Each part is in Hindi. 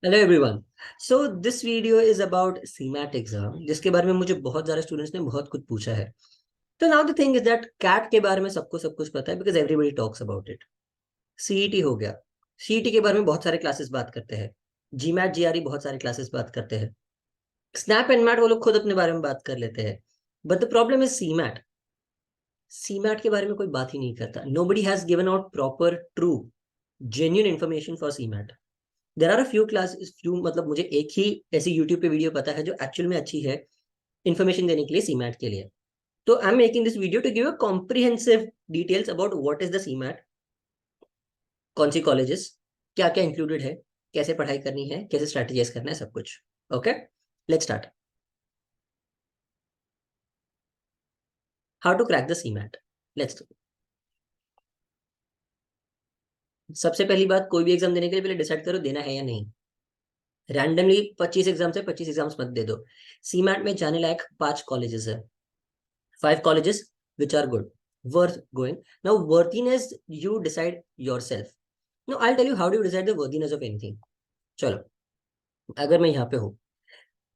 Hello everyone. So this video is about CMAT exam, जिसके बारे में मुझे बहुत सारे स्टूडेंट्स ने बहुत कुछ पूछा है। तो now the thing is that CAT के बारे में सबको सब कुछ पता है, because everybody talks about it. CET हो गया। सीईटी के बारे में बहुत सारे क्लासेस बात करते हैं। जीमैट जीआरई बहुत सारे क्लासेस बात करते हैं। स्नैप एंड मैट वो लोग खुद अपने बारे में बात कर लेते हैं। But the problem is CMAT. CMAT के बारे में कोई बात ही नहीं करता। Nobody has given out proper true genuine information for CMAT. There are a few classes, few मतलब मुझे एक ही ऐसी यूट्यूब पे वीडियो पता है जो एक्चुअल में अच्छी है इन्फॉर्मेशन देने के लिए सीमैट के लिए। तो I am making this video to give a comprehensive details about what is the CMAT, कौन सी कॉलेजेस, क्या क्या इंक्लूडेड है, कैसे पढ़ाई करनी है, कैसे स्ट्रेटेजाइज करना है, सब कुछ। Okay, let's start. How to crack the CMAT. Let's. सबसे पहली बात, कोई भी एग्जाम देने के लिए पहले डिसाइड करो देना है या नहीं। रैंडमली 25 एग्जाम से 25 एग्जाम्स मत दे दो। सीमैट में जाने लायक 5 कॉलेजेस है। 5 colleges which are good, worth going. Now worthiness you decide yourself. Now I'll tell you how do you decide the worthiness of anything. चलो, अगर मैं यहाँ पे हूँ,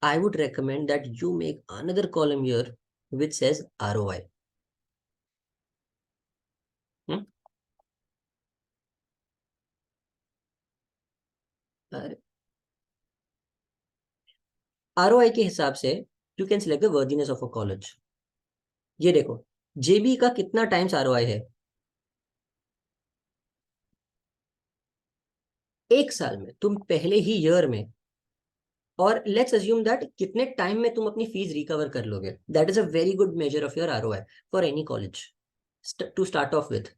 I would recommend that you make another column here which says ROI. Hmm? ROI के हिसाब से you can select the worthiness of a college. ये देखो, जेबी का कितना टाइम्स ROI है? 1 साल में, तुम पहले ही ईयर में। और लेट्स अज्यूम दैट कितने टाइम में तुम अपनी फीस रिकवर कर लोगे। That is a very good measure of your ROI for any college to start off with.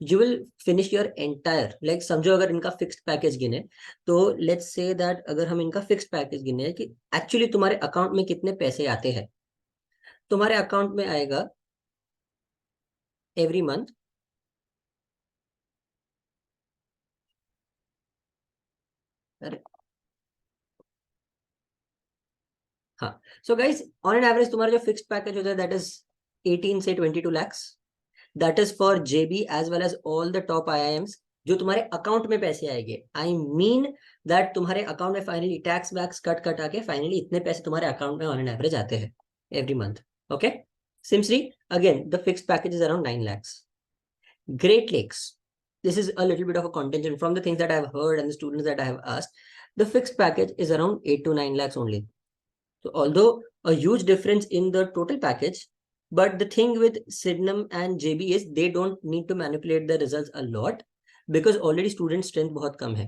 You will finish your entire, like समझो अगर इनका फिक्स्ड पैकेज गिने, तो लेट्स से दैट अगर हम इनका फिक्स्ड पैकेज गिने कि एक्चुअली तुम्हारे अकाउंट में कितने पैसे आते हैं। तुम्हारे अकाउंट में आएगा एवरी मंथ। अरे हाँ, so guys on an average तुम्हारा जो फिक्स्ड पैकेज होता है दैट इज 18 से 22 lakhs। That is for JB as well as all the top IIMs. जो तुम्हारे अकाउंट में पैसे आएंगे, आई मीन दैट तुम्हारे अकाउंट में फाइनली टैक्स वैक्स कट कट आके फाइनली इतने पैसे तुम्हारे अकाउंट में ऑन एन एवरेज आते हैं every month. Okay, SIMSREE again the fixed package is around 9 lakhs। Great Lakes, this is a little bit of a contingent from the things that I've heard and the students that I have asked. The fixed package is around 8 to 9 lakhs only. So although a huge difference in the total package, but the thing with Sydenham and JB is they don't need to manipulate the results a lot because already student strength बहुत कम है.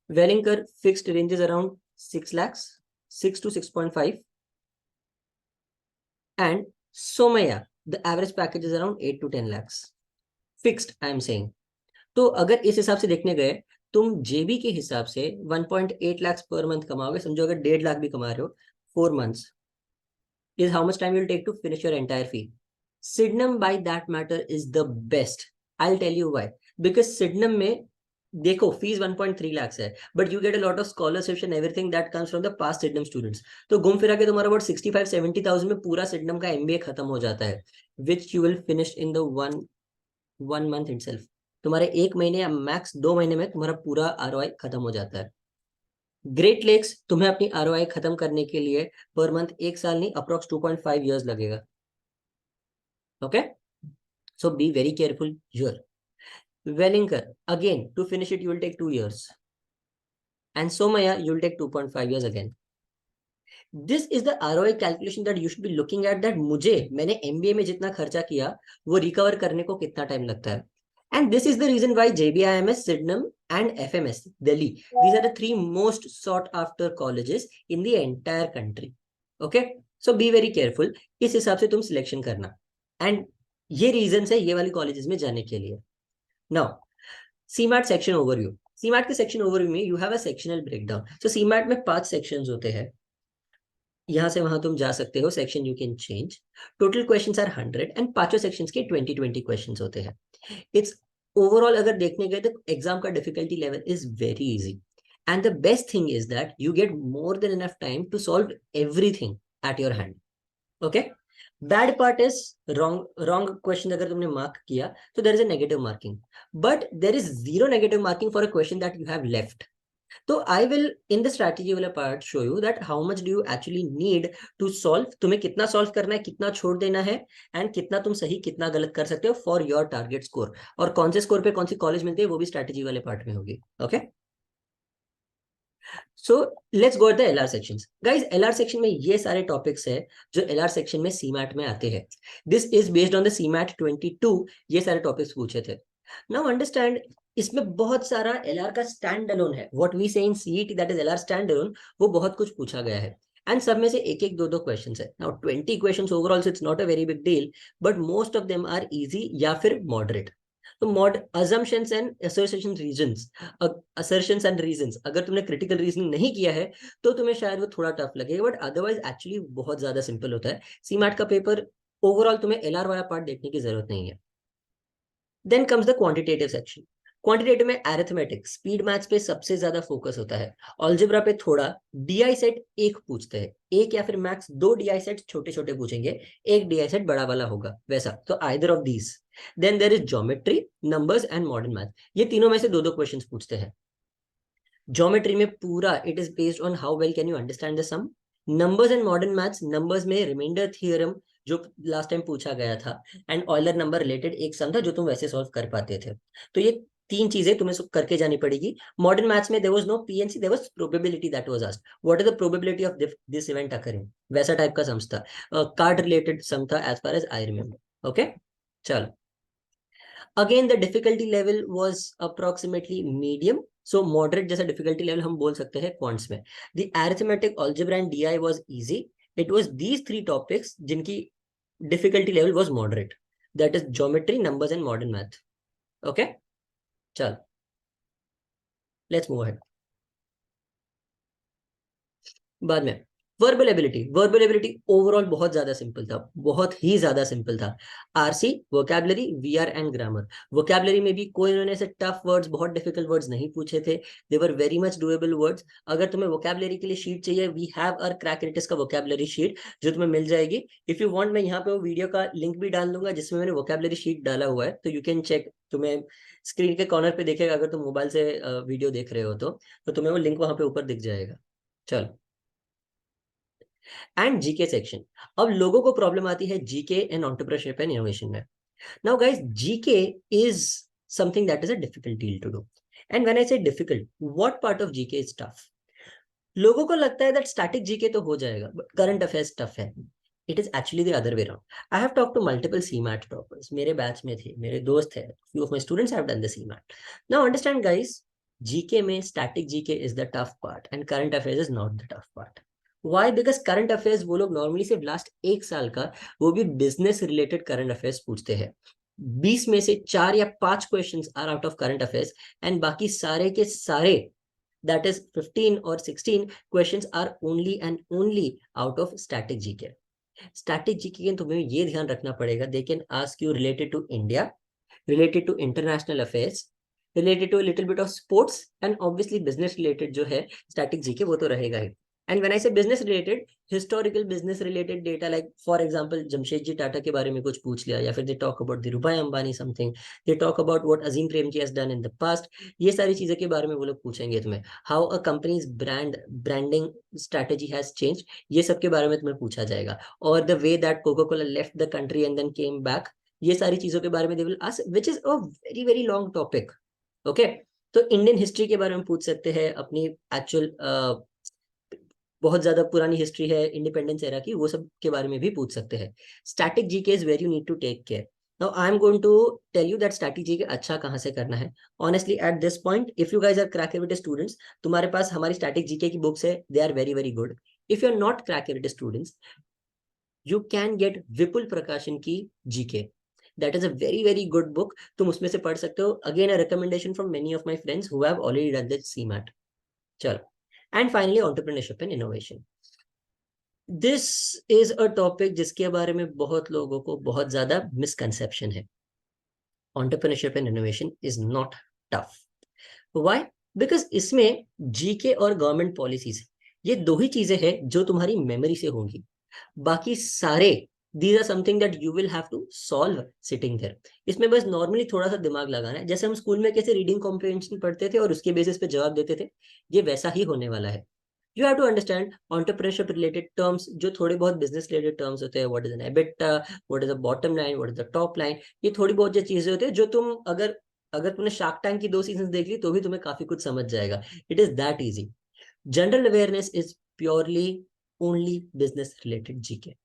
Wellinger fixed ranges around 6 lakhs, 6 to 6.5, and Somaya the average package is around 8 to 10 lakhs. Fixed I am saying. तो अगर इस हिसाब से देखने गए, तुम जेबी के हिसाब से 1.8 lakhs पर मंथ कमाओगे। समझो अगर 1.5 लाख भी कमा रहे हो, 4 months is how much time you'll take to finish your entire fee. Sydenham by that matter is the best. I'll tell you why. Because Sydenham में देखो फीस 1.3 lakhs है, but you get a lot of scholarships and everything that comes from the past Sydenham students. तो घूम फिरा के तुम्हारा about 65-70,000 में पूरा Sydenham का MBA खत्म हो जाता है, which you will finish in the one month itself. तुम्हारे 1 महीने या मैक्स 2 महीने में तुम्हारा पूरा ROI खत्म हो जाता है। ग्रेट लेक्स तुम्हें अपनी ROI खत्म करने के लिए पर मंथ 1 साल नहीं, अप्रोक्स 2.5 years लगेगा। Okay, so be very careful here. Welingkar again to finish it you will take 2 years, and Somaiya you will take 2.5 years again. This is the ROI calculation that you should be looking at, that मुझे मैंने MBA में जितना खर्चा किया वो रिकवर करने को कितना टाइम लगता है। And this is the reason why JBIMS, Sydenham, and FMS, Delhi, these are the 3 most sought after colleges in the entire country. Okay? So be very careful. इस हिसाब से तुम सिलेक्शन करना। And ये reasons है ये वाली colleges में जाने के लिए। Now, CMAT section overview. CMAT के section overview में you have a sectional breakdown. So CMAT में 5 sections होते हैं। यहाँ से वहां तुम जा सकते हो, section you can change. Total questions are 100 and पांचों सेक्शंस के 20-20 क्वेश्चंस होते हैं। इट्स ओवरऑल अगर देखने गए तो एग्जाम का difficulty level is very easy, and the best thing is that you get more than enough time to solve everything at your hand. Okay, bad part is wrong wrong question अगर तुमने मार्क किया तो there is a negative marking, but there is zero negative marking for a question that you have left. तो I will in the strategy वाला part show you that how much do you actually need to solve, तुम्हें कितना सॉल्व करना है, कितना छोड़ देना है, एंड कितना तुम सही कितना गलत कर सकते हो फॉर योर टारगेट स्कोर, और कौन से स्कोर पे कौन सी कॉलेज मिलती है वो भी स्ट्रैटेजी वाले पार्ट में होगी. Okay, so let's go the LR section. Guys LR section में ये सारे टॉपिक्स है जो एलआर सेक्शन में सीमैट में आते हैं. This is based on the CMAT 22. ये सारे टॉपिक्स पूछे थे. नाउ अंडरस्टैंड, इसमें बहुत सारा एलआर का स्टैंड अलोन है. What we say in CET that is LR stand alone, वो बहुत कुछ पूछा गया है. एंड सब में से एक एक दो दो क्वेश्चन है. Now 20 question overall, it's not a very big deal, but most of them are easy या फिर मॉडरेट. तो mod assumptions and association reasons, assertions and reasons, अगर तुमने क्रिटिकल रीजनिंग नहीं किया है तो तुम्हें शायद वो थोड़ा टफ लगेगा, बट अदरवाइज एक्चुअली बहुत ज्यादा सिंपल होता है. सीमैट का पेपर ओवरऑल तुम्हें एलआर वाला पार्ट देखने की जरूरत नहीं है. Then comes the quantitative section. Quantitative में अरिथमेटिक, स्पीड मैथ्स पे सबसे ज्यादा फोकस होता है. अलजेब्रा पे थोड़ा. डीआई सेट एक पूछते हैं, एक या फिर मैक्स दो डीआई सेट छोटे छोटे पूछेंगे, एक डीआई सेट बड़ा वाला होगा वैसा, तो either of these. Then there is geometry, numbers and modern math. ये तीनों में से दो दो क्वेश्चंस पूछते हैं. ज्योमेट्री में पूरा it is based on how well can you understand the sum. Numbers and modern maths, numbers में रिमाइंडर थ्योरम जो लास्ट टाइम पूछा गया था, एंड ऑयलर नंबर रिलेटेड एक सम था जो तुम वैसे सॉल्व कर पाते थे. तो ये तीन चीजें तुम्हें करके जानी पड़ेगी. मॉडर्न मैथ्स में there was no PNC, there was probability that was asked, what is the probability of this event occurring, वैसा टाइप का सम था. कार्ड रिलेटेड सम था as far as I remember. Okay, चलो. Again the difficulty level was approximately medium, so moderate जैसा डिफिकल्टी लेवल हम बोल सकते हैं क्वांट्स में. The arithmetic, algebra and DI was easy. It was these three topics जिनकी difficulty level was moderate, that is geometry, numbers and modern math. Okay, चल लेट्स मूव अहेड. बाद में verbal ability. Verbal ability overall बहुत ज्यादा सिंपल था, बहुत ही ज्यादा सिंपल था. RC, vocabulary, VR and grammar. Vocabulary में भी कोई इन्होंने से टफ वर्ड्स, बहुत डिफिकल्ट वर्ड्स नहीं पूछे थे. They were very much doable words. अगर तुम्हें वोकैबुलरी के लिए शीट चाहिए, वी हैव अवर क्रैकरेटिस का वोकैबुलरी शीट जो तुम्हें मिल जाएगी. इफ यू वांट, मैं यहाँ पे वो वीडियो का लिंक भी डाल दूंगा जिसमें मैंने वोकैबुलरी शीट डाला हुआ है, तो यू कैन चेक. तुम्हें स्क्रीन के कॉर्नर पे देखेगा, अगर तुम मोबाइल से वीडियो देख रहे हो तो तुम्हें वो लिंक वहां पे ऊपर दिख जाएगा. चलो, एंड जीके सेक्शन. अब लोगों को प्रॉब्लम आती है GK and entrepreneurship and innovation में. Now guys, GK is something that is a difficult deal to do. And when I say difficult, what part of GK is tough? लोगों को लगता है दैट स्टैटिक जीके तो हो जाएगा, बट करंट अफेयर्स टफ है. It is actually the other way around. I have talked to multiple CMAT toppers, मेरे बैच में थे, मेरे दोस्त है, few of my students have done the CMAT. Now understand guys, GK में static GK is the tough part and current affairs is not the tough part. Why? Because current affairs वो लोग नॉर्मली सिर्फ लास्ट एक साल का, वो भी बिजनेस रिलेटेड करंट अफेयर्स पूछते हैं. 20 में से 4 या 5 questions are out of current affairs, and बाकी सारे के सारे, दैट इज 15 और 16 questions are only and only out of static GK. Static GK के तुम्हें ये ध्यान रखना पड़ेगा, they can ask you related to India, related to international affairs, related to little bit of sports, and obviously business related जो है स्टैटिक जीके वो तो रहेगा ही. And when I say business related, historical business related data, like for example Jamshedji Tata के बारे में कुछ पूछ लिया, या फिर they talk about Dhirubhai Ambani something, they talk about what Azim Premji has done in the past. ये सारी चीजें के बारे में वो लोग पूछेंगे तुम्हें. How a company's branding strategy has change, ये सब के बारे में तुम्हें पूछा जाएगा. और the way that Coca Cola left the country and then came back, ये सारी चीजों के बारे में they will ask, which is a very very long topic. Okay, तो इंडियन हिस्ट्री के बारे में पूछ सकते हैं, अपनी एक्चुअल बहुत ज्यादा पुरानी हिस्ट्री है इंडिपेंडेंस एरा की, वो सब के बारे में भी पूछ सकते हैं. Static GK is where you need to take care. Now I am going to tell you that static GK अच्छा कहाँ से करना है. Honestly at this point, if you guys are Crackerate students, तुम्हारे पास हमारी स्टैटिक जीके की बुक्स है, they are very very good. If you are not Crackerate students, you can get Vipul Prakashan की GK. That is a very very good book, तुम उसमें से पढ़ सकते हो. Again a recommendation from many of my friends who have already done the CMAT. चलो, and finally entrepreneurship and innovation. This is a topic जिसके बारे में बहुत लोगों को बहुत ज्यादा मिसकंसेप्शन है. Entrepreneurship and innovation is not tough. Why? Because इसमें जीके और गवर्नमेंट पॉलिसीज, ये दो ही चीजें हैं जो तुम्हारी मेमोरी से होंगी. बाकी सारे These are something that you will have to solve sitting there. इसमें बस नॉर्मली थोड़ा सा दिमाग लगाना है, जैसे हम स्कूल में कैसे रीडिंग कॉम्प्रिहेंशन पढ़ते थे और उसके बेसिस पे जवाब देते थे, ये वैसा ही होने वाला है. You have to understand entrepreneurship related terms, जो थोड़े बहुत business related terms होते हैं. What is an EBITDA, what is the bottom line, what is the top line, ये थोड़ी बहुत जो चीजें होती है जो तुम अगर अगर तुमने शार्क टैंक की 2 सीजन देख ली तो भी तुम्हें काफी कुछ समझ जाएगा. It is that easy. General awareness is purely only business related GK,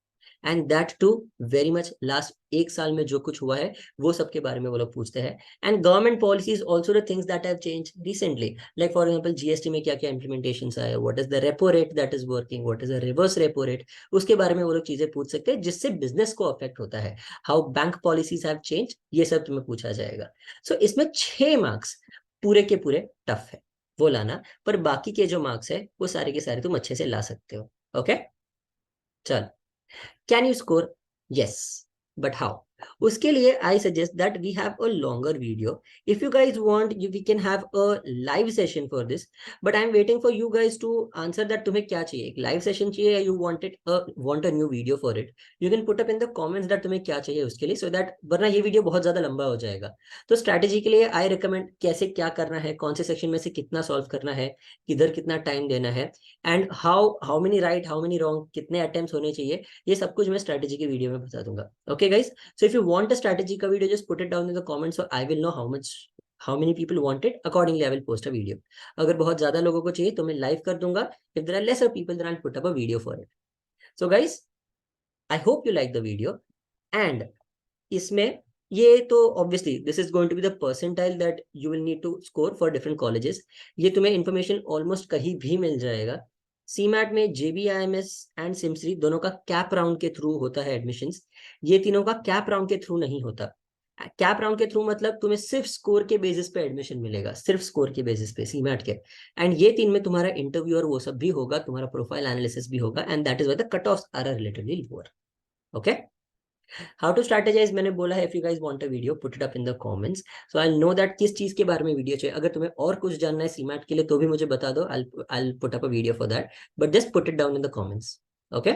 and that too very much last 1 साल में जो कुछ हुआ है वो सबके बारे में वो लोग पूछते हैं. And government policies also the things that have change recently, like for example GST में क्या क्या इंप्लीमेंटेशन आया, what is the repo rate that is working, what is the reverse repo rate, उसके बारे में वो लोग चीजें पूछ सकते हैं जिससे बिजनेस को अफेक्ट होता है. How bank policies have change, ये सब तुम्हें पूछा जाएगा. सो इसमें 6 मार्क्स पूरे के पूरे टफ है वो लाना, पर बाकी के जो मार्क्स है वो सारे के सारे तुम अच्छे से ला सकते हो. ओके चल. Can you score? Yes. But how? उसके लिए I suggest that we have a longer video. If you guys want, we can have a live session for this. But I'm waiting for you guys to answer that तुम्हें क्या चाहिए, एक live session चाहिए या you want a new video for it. You can put up in the comments that तुम्हें क्या चाहिए उसके लिए, so that वरना ये video बहुत ज़्यादा लंबा हो जाएगा. तो strategy के लिए I recommend कैसे क्या करना है, कौन से section में से कितना solve करना है, किधर कितना time देना है, and how many right, how many wrong, कितने attempts होने चाहिए, ये सब कुछ मैं strategy की video में बता दूंगा. Okay guys, so if you want a strategy ka video, just put it down in the comments so I will know how many people want it. Accordingly I will post a video. अगर बहुत ज्यादा लोगों को चाहिए तो मैं live कर दूंगा. If there are lesser people, then I'll put up a video for it. So guys, I hope you like the video. And इसमें ये तो obviously this is going to be the percentile that you will need to score for different colleges. ये तुम्हें information almost कहीं भी मिल जाएगा. सीमैट में JBIMS एंड सिमसरी दोनों का कैप राउंड के थ्रू होता है एडमिशंस. ये तीनों का कैप राउंड के थ्रू नहीं होता. कैप राउंड के थ्रू मतलब तुम्हें सिर्फ स्कोर के बेसिस पे एडमिशन मिलेगा, सिर्फ स्कोर के बेसिस पे सीमैट के. एंड ये 3 में तुम्हारा इंटरव्यू और वो सब भी होगा, तुम्हारा प्रोफाइल एनालिसिस भी होगा, and that is why the cut offs are relatively lower. Okay. How to strategise मैंने बोला है. If you guys want a video, put it up in the comments so I know that किस चीज के बारे में वीडियो चाहिए. अगर तुम्हें और कुछ जानना है सीमैट के लिए तो भी मुझे बता दो. I'll put up a video for that, but just put it down in the comments. Okay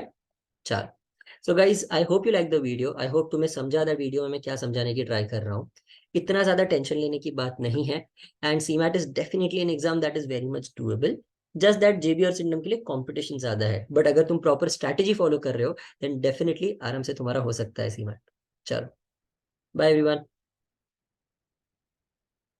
चल. So guys I hope you like the video. I hope तुम्हें समझा था वीडियो में मैं क्या समझाने की ट्राई कर रहा हूँ. इतना ज्यादा टेंशन लेने की बात नहीं है. And CMAT is definitely an exam that is very much doable. Just that JB और सिंडम के लिए कंपटीशन ज्यादा है, बट अगर तुम प्रॉपर स्ट्रैटेजी फॉलो कर रहे हो देन डेफिनेटली आराम से तुम्हारा हो सकता है सीमैट. चलो बाय एवरीवन.